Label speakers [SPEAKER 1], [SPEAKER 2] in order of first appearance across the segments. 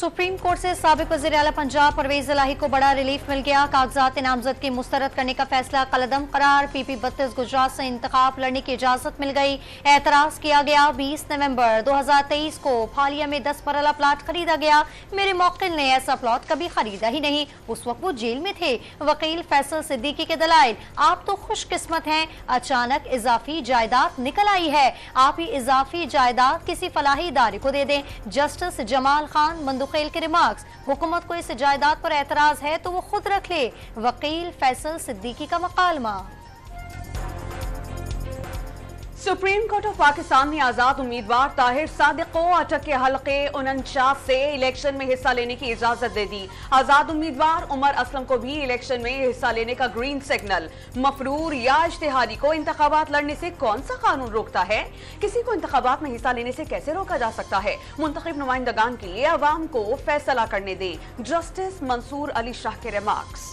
[SPEAKER 1] Supreme court से साबिक वज़ीर आला पंजाब परवेज इलाही को बड़ा रिलीफ मिल गया। कागजात नामजद की मुस्तरद करने का फैसला कलदम करार। PP 32 गुजरात से इंतखाब लड़ने की इजाजत मिल गई। एतराज किया गया। 20 नवंबर 2023 को फालिया में 10 मरला प्लाट खरीदा गया। मेरे मौकिल ने ऐसा प्लॉट कभी खरीदा ही नहीं, उस वक्त वो जेल में थे। वकील फैसल सिद्दीकी के दलाइल, आप तो खुशकिस्मत हैं, अचानक इजाफी जायदाद निकल आई है। आप ही इजाफी जायदाद किसी फलाही इदारे को दे दें। जस्टिस जमाल खान मंदुखेल के रिमार्क्स, हुकूमत को इस जायदाद पर एतराज है तो वो खुद रख ले। वकील फैसल सिद्दीकी का मकालमा।
[SPEAKER 2] सुप्रीम कोर्ट ऑफ पाकिस्तान ने आजाद उम्मीदवार ताहिर सादिक को अटक के हल्के 49 से इलेक्शन में हिस्सा लेने की इजाजत दे दी। आजाद उम्मीदवार उमर असलम को भी इलेक्शन में हिस्सा लेने का ग्रीन सिग्नल। मफरूर या इश्तिहारी को इंतखाबात लड़ने से कौन सा कानून रोकता है? किसी को इंतखाबात में हिस्सा लेने से कैसे रोका जा सकता है? मुंतखब नुमाइंदगान के लिए अवाम को फैसला करने दे। जस्टिस मंसूर अली शाह के रिमार्क्स।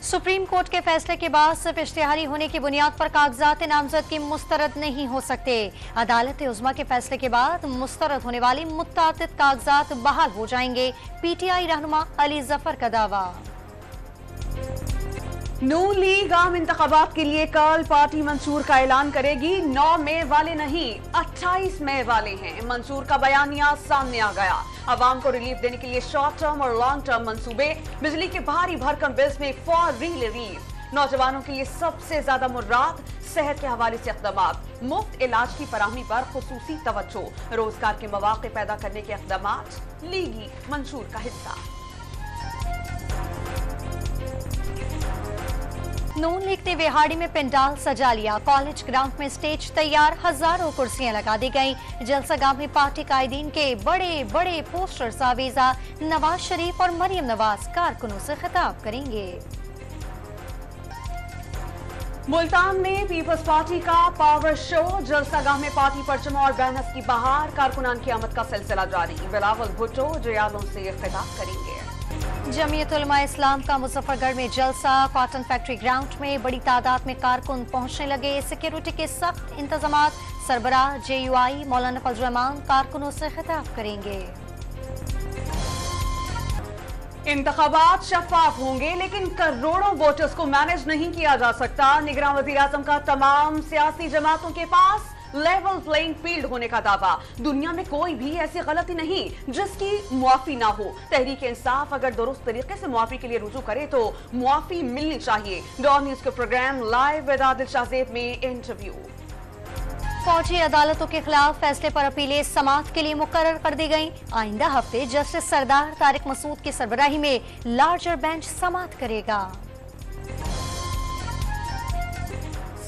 [SPEAKER 1] सुप्रीम कोर्ट के फैसले के बाद सिर्फ इश्तिहारी होने की बुनियाद पर कागजात नामजद की मुस्तरद नहीं हो सकते। अदालत उज़्मा के फैसले के बाद मुस्तरद होने वाली मुत्तादिद कागजात बहाल हो जाएंगे। PTI रहनुमा अली जफर का दावा।
[SPEAKER 2] नून लीग आम इंतखाबात के लिए कल पार्टी मंसूर का ऐलान करेगी। 9 मई वाले नहीं, 28 मई वाले हैं। मंसूर का बयानिया सामने आ गया। अवाम को रिलीफ देने के लिए शॉर्ट टर्म और लॉन्ग टर्म मंसूबे, बिजली के भारी भरकम बिल्स में फौरी रिलीफ, नौजवानों के लिए सबसे ज्यादा मुर्रात, सेहत के हवाले से इक़दामात, मुफ्त इलाज की फराहमी पर खुसूसी तवज्जो, रोजगार के मौके पैदा करने के इक़दामात लीगी मंसूर का हिस्सा।
[SPEAKER 1] नून लीग ने वेहाड़ी में पेंडाल सजा लिया। कॉलेज ग्राउंड में स्टेज तैयार, हजारों कुर्सियां लगा दी गईं। जलसागाह में पार्टी कायदीन के बड़े बड़े पोस्टर्स आवेजा। नवाज शरीफ और मरियम नवाज कारकुनों से खिताब करेंगे।
[SPEAKER 2] मुल्तान में पीपल्स पार्टी का पावर शो, जलसागाह में पार्टी परचम और बैनर्स की बहार, कारकुनान की आमद का सिलसिला जारी। बिलावल भुट्टो जयादों से खिताब करेंगे।
[SPEAKER 1] जमीयत उलमा इस्लाम का मुजफ्फरगढ़ में जलसा। कॉटन फैक्ट्री ग्राउंड में बड़ी तादाद में कारकुन पहुंचने लगे। सिक्योरिटी के सख्त इंतजामात। सरबराह JUI मौलाना फजल रहमान कारकुनों से खिताब करेंगे।
[SPEAKER 2] इंतखाबात शफाफ होंगे, लेकिन करोड़ों वोटर्स को मैनेज नहीं किया जा सकता। निगरान वज़ीर आज़म का तमाम सियासी जमातों के पास लेवल प्लेइंग फील्ड होने का दावा। दुनिया में कोई भी ऐसी गलती नहीं जिसकी मुआफी ना हो। तहरीक इंसाफ अगर दुरुस्त तरीके से मुआफी के लिए रुजू करे तो मुआफी मिलनी चाहिए। डॉन न्यूज के programme live with Adil Shahzeb में इंटरव्यू।
[SPEAKER 1] फौजी अदालतों के खिलाफ फैसले पर अपीलें समाअत के लिए मुकर्रर कर दी गईं। आइंदा हफ्ते जस्टिस सरदार तारिक मसूद की सरबराही में लार्जर बेंच समाअत करेगा।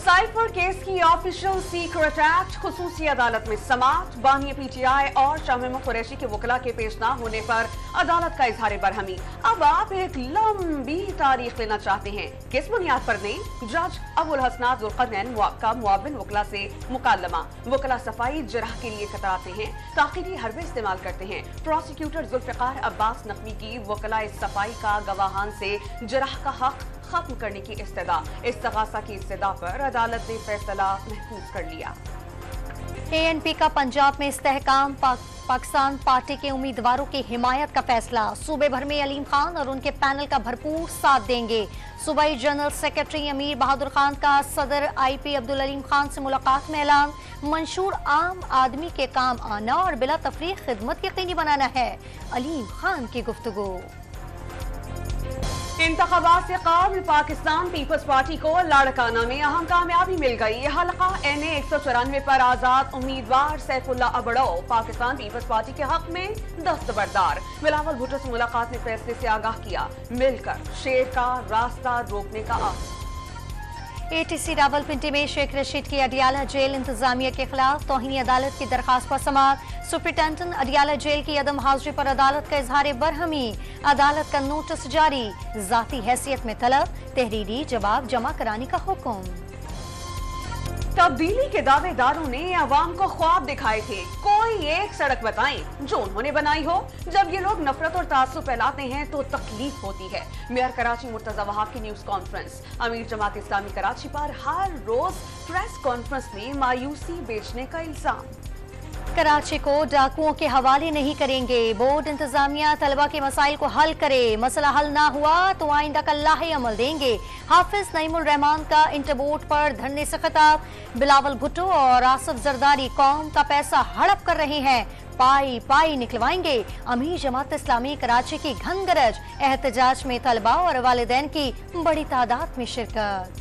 [SPEAKER 2] साइफर केस की ऑफिशियल सीक्रेट एक्ट खुसूसी अदालत में समाअत। बानी PTI और शाह महमूद कुरैशी के वकला के पेश न होने पर अदालत का इजहार बरहमी। अब आप एक लंबी तारीख लेना चाहते हैं, किस बुनियाद पर नहीं? जज अबुल हसनात जुल्करनैन का मुआविन वकला से मुकालमा। वकला सफाई जराह के लिए कतराते हैं, ताखीरी हरबे इस्तेमाल करते हैं। प्रोसिक्यूटर जुल्फिकार अब्बास नकवी की वकला सफाई का गवाहान से जराह का हक खत्म करने की इस्तगासा की इस्तदा पर अदालत ने फैसला महफूज कर लिया।
[SPEAKER 1] ANP का पंजाब में इस्तेहकाम। पाकिस्तान पार्टी के उम्मीदवारों की हिमायत का फैसला। सूबे भर में अलीम खान और उनके पैनल का भरपूर साथ देंगे। सूबाई जनरल सेक्रेटरी अमीर बहादुर खान का सदर IP अब्दुल अलीम खान से मुलाकात में ऐलान। मंशूर आम आदमी के काम आना और बिला तफरीक खिदमत यकीनी बनाना है, अलीम खान की गुफ्तगू।
[SPEAKER 2] इंतखाबात से कबल पाकिस्तान पीपल्स पार्टी को लाड़काना में अहम कामयाबी मिल गई। हल्का NA 194 पर आजाद उम्मीदवार सैफुल्ला अबड़ो पाकिस्तान पीपल्स पार्टी के हक में दस्तबरदार। बिलावल भुट्टो से मुलाकात में फैसले से आगाह किया, मिलकर शेर का रास्ता रोकने का आस।
[SPEAKER 1] ATC रावलपिंडी में शेख रशीद की अडियाला जेल इंतजामिया के खिलाफ तौहीनी अदालत की दरखास्त पर समाअत। सुप्रिंटेंडेंट अडियाला जेल की अदम हाजिरी पर अदालत का इजहार बरहमी। अदालत का नोटिस जारी। जाती हैसियत में तलब, तहरीरी जवाब जमा कराने का हुक्म।
[SPEAKER 2] तब्दीली के दावेदारों ने अवाम को ख्वाब दिखाए थे। कोई एक सड़क बताएं जो उन्होंने बनाई हो। जब ये लोग नफरत और तासुब फैलाते हैं तो तकलीफ होती है। मेयर कराची मुर्तजा वहाब की न्यूज कॉन्फ्रेंस। अमीर जमात इस्लामी कराची पर हर रोज प्रेस कॉन्फ्रेंस में मायूसी बेचने का इल्जाम।
[SPEAKER 1] कराची को डाकुओं के हवाले नहीं करेंगे, बोर्ड इंतजामिया तलबा के मसाइल को हल करे, मसला हल ना हुआ तो आइंदा का लाहे अमल देंगे। हाफिज नईमुर रहमान का इंटरबोर्ड पर धरने से खिताब। बिलावल भुट्टो और आसिफ जरदारी कौम का पैसा हड़प कर रहे हैं, पाई पाई निकलवाएंगे। अमीर जमात इस्लामी कराची की घन गरज, एहतजाज में तलबा और वालिदैन की बड़ी तादाद में शिरकत।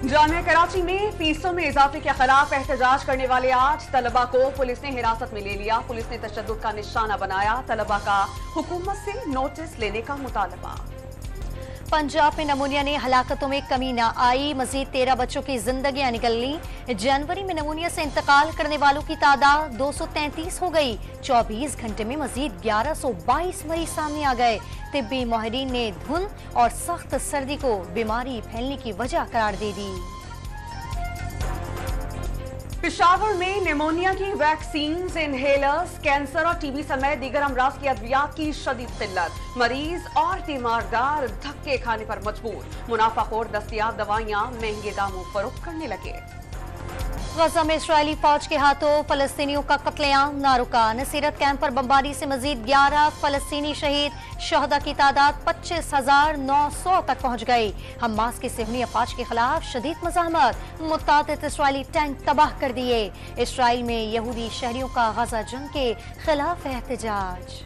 [SPEAKER 2] जामिया कराची में फीसों में इजाफे के खिलाफ एहतजाज करने वाले 8 तलबा को पुलिस ने हिरासत में ले लिया। पुलिस ने तशद्दुद का निशाना बनाया। तलबा का हुकूमत से नोटिस लेने का मुतालबा।
[SPEAKER 1] पंजाब में नमूनिया ने हलाकतों में कमी न आई, मजीद 13 बच्चों की जिंदगियां निकल ली। जनवरी में नमूनिया से इंतकाल करने वालों की तादाद 233 हो गई। 24 घंटे में मजीद 1122 मरीज सामने आ गए। तिब्बी माहिरीन ने धुंध और सख्त सर्दी को बीमारी फैलने की वजह करार दे दी।
[SPEAKER 2] पेशावर में निमोनिया की वैक्सीन, इनहेलर्स, कैंसर और टीबी समेत दीगर अमराज की अद्वियात की शदीद किल्लत। मरीज और तीमारदार धक्के खाने पर मजबूर। मुनाफाखोर दस्तयाब दवाइयां महंगे दामों फरोख्त करने लगे।
[SPEAKER 1] गजा में इस्राएली फौज के हाथों फलस्तीनियों का कत्लेआम ना रुका। नसीरत कैंप पर बमबारी से मजीद 11 फलस्तीनी शहीद। शहदा की तादाद 25,900 तक पहुंच गई। हमास की सिहनी अफवाज के खिलाफ शदीद मज़ाहमत। मुतादिद इस्राएली टैंक तबाह कर दिए। इस्राएल में यहूदी शहरियों का गजा जंग के खिलाफ एहतजाज।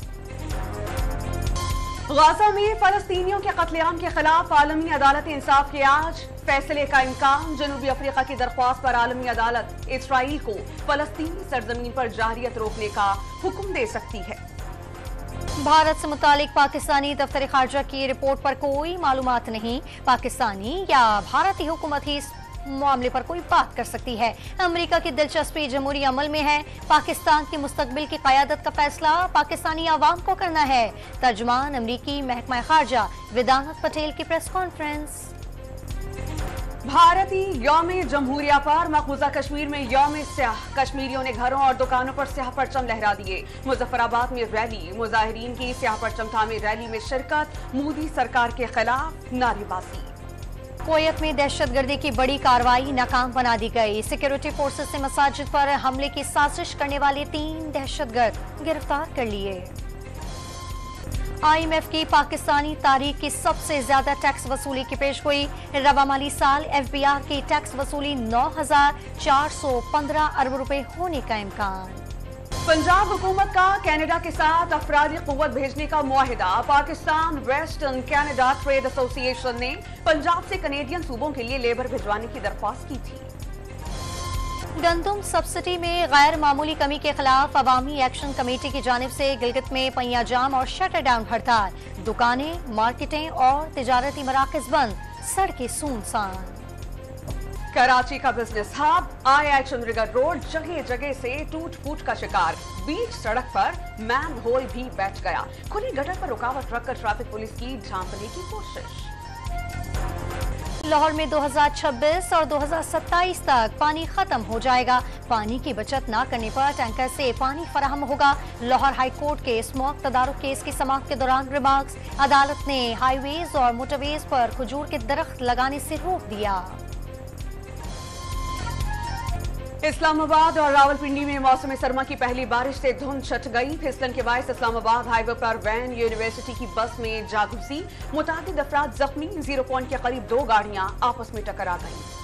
[SPEAKER 2] गाजा में फलस्तीनियों के कत्लेआम के खिलाफ आलमी अदालत इंसाफ के आज फैसले का इम्कान। जनूबी अफ्रीका की दरख्वास्त पर आलमी अदालत इसराइल को फलस्तीनी सरजमीन पर जारियत रोकने का हुक्म दे सकती है।
[SPEAKER 1] भारत से मुतालिक पाकिस्तानी दफ्तर खारजा की रिपोर्ट पर कोई मालूमात नहीं। पाकिस्तानी या भारतीय हुकूमत ही इस मामले पर कोई बात कर सकती है। अमेरिका की दिलचस्पी जमहूरी अमल में है। पाकिस्तान की मुस्तकबिल की क़यादत का फैसला पाकिस्तानी आवाम को करना है। तर्जुमान अमरीकी महकमा खारजा वेदांत पटेल की प्रेस कॉन्फ्रेंस।
[SPEAKER 2] भारतीय यौम जमहूरिया पर मकबूजा कश्मीर में यौम स्याह। कश्मीरियों ने घरों और दुकानों पर स्याह परचम लहरा दिए। मुजफ्फराबाद में रैली, मुजाहिरीन की स्याह परचम थामे रैली में शिरकत। मोदी सरकार के खिलाफ नारेबाजी।
[SPEAKER 1] कुवैत में दहशतगर्दी की बड़ी कार्रवाई नाकाम बना दी गई। सिक्योरिटी फोर्सेस से मसाजिद पर हमले की साजिश करने वाले 3 दहशतगर्द गिरफ्तार कर लिए। IMF की पाकिस्तानी तारीख की सबसे ज्यादा टैक्स वसूली की पेशगोई। रवा माली साल FBR की टैक्स वसूली 9,415 अरब रुपए होने का इम्कान।
[SPEAKER 2] पंजाब हुकूमत का कनाडा के साथ अफरादी कुव्वत भेजने का मुआहिदा। Pakistan western Canada trade association ने पंजाब से कनेडियन सूबों के लिए लेबर भिजवाने की दरख्वास्त की थी।
[SPEAKER 1] गंदम सब्सिडी में गैर मामूली कमी के खिलाफ अवामी एक्शन कमेटी की जानिब से गिलगित में पहिया जाम और शटर डाउन हड़ताल। दुकानें, मार्केटें और तिजारती मराकज बंद, सड़कें सुनसान।
[SPEAKER 2] कराची का बिजनेस हब आई एक्शन रिगर रोड जगह जगह से टूट फूट का शिकार। बीच सड़क पर मैन होल भी बैठ गया। खुली गटर पर रुकावट रखकर ट्रैफिक पुलिस की झांकने की कोशिश।
[SPEAKER 1] लाहौर में 2026 और 2027 तक पानी खत्म हो जाएगा। पानी की बचत न करने पर टैंकर से पानी फराहम होगा। लाहौर हाई कोर्ट के स्मॉग तदारुक केस की समाअत के दौरान रिमार्क्स। अदालत ने हाईवेज और मोटरवेज पर खजूर के दरख्त लगाने से रोक दिया।
[SPEAKER 2] इस्लामाबाद और रावलपिंडी में मौसम सरमा की पहली बारिश से धुंध छट गई। फिसलन के बायस इस्लामाबाद हाईवे पर वैन यूनिवर्सिटी की बस में जा घुसी। मुतादिद अफराद जख्मी। 0 पॉइंट के करीब 2 गाड़ियां आपस में टकरा गईं।